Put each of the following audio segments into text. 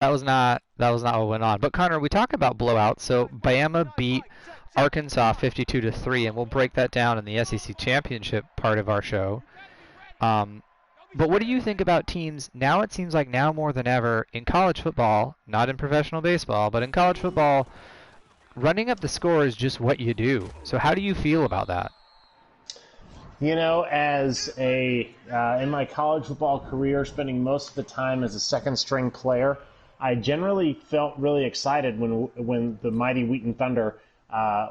that was not what went on. But Connor, we talk about blowouts. So Bama beat Arkansas 52-3, and we'll break that down in the SEC championship part of our show. Um, but what do you think about teams now? It seems like now more than ever in college football, not in professional baseball, but in college football, running up the score is just what you do. So how do you feel about that? As in my college football career, spending most of the time as a second string player, I generally felt really excited when the mighty Wheaton Thunder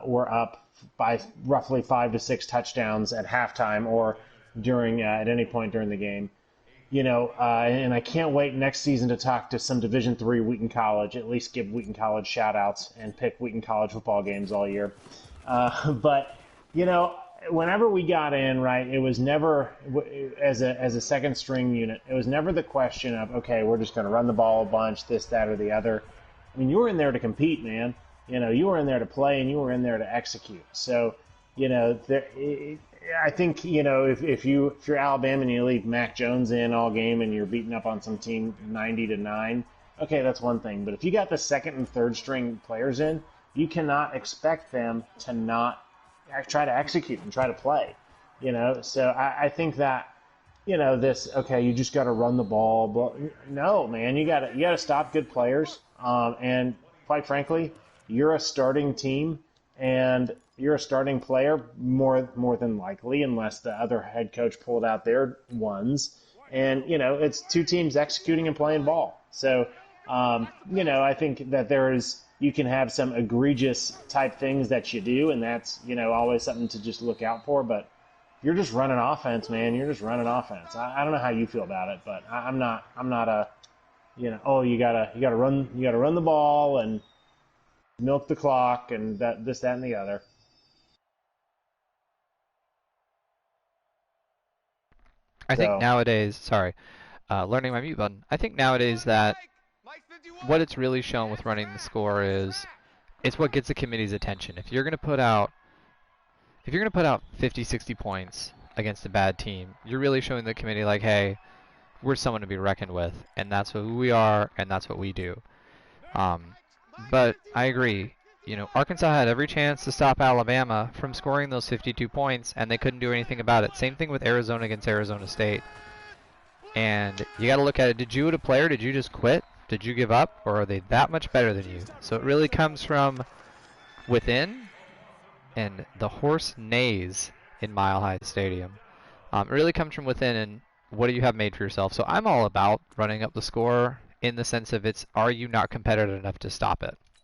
were up by roughly 5 to 6 touchdowns at halftime or during at any point during the game. And I can't wait next season to talk to some Division III Wheaton College, at least give Wheaton College shout outs and pick Wheaton College football games all year. But you know, whenever we got in, right, it was never as a second string unit. It was never the question of, okay, we're just going to run the ball a bunch, this, that, or the other. I mean, you were in there to compete, man. You were in there to play, and you were in there to execute. So, I think if you're Alabama and you leave Mac Jones in all game and you're beating up on some team 90-9, okay, that's one thing. But if you got the second and third string players in, you cannot expect them to not try to execute and try to play. So I think that this, okay, you just got to run the ball, but no, man, you got to stop good players. And quite frankly, you're a starting team and you're a starting player more than likely, unless the other head coach pulled out their ones. And it's two teams executing and playing ball. So I think that you can have some egregious type things that you do, and that's always something to just look out for. But you're just running offense, man. You're just running offense. I don't know how you feel about it, but I'm not. I'm not a oh, you gotta run the ball and milk the clock and that and the other. I think So nowadays, sorry, learning my mute button. I think nowadays that what it's really shown with running the score is it's what gets the committee's attention. If you're going to put out 50, 60 points against a bad team, you're really showing the committee like, hey, we're someone to be reckoned with, and that's who we are, and that's what we do. Um, but I agree. Arkansas had every chance to stop Alabama from scoring those 52 points, and they couldn't do anything about it. Same thing with Arizona against Arizona State. And you got to look at it. Did you, as a player, did you just quit? Did you give up? Or are they that much better than you? So it really comes from within, and the horse neighs in Mile High Stadium. It really comes from within, and what do you have made for yourself? So I'm all about running up the score in the sense of are you not competitive enough to stop it?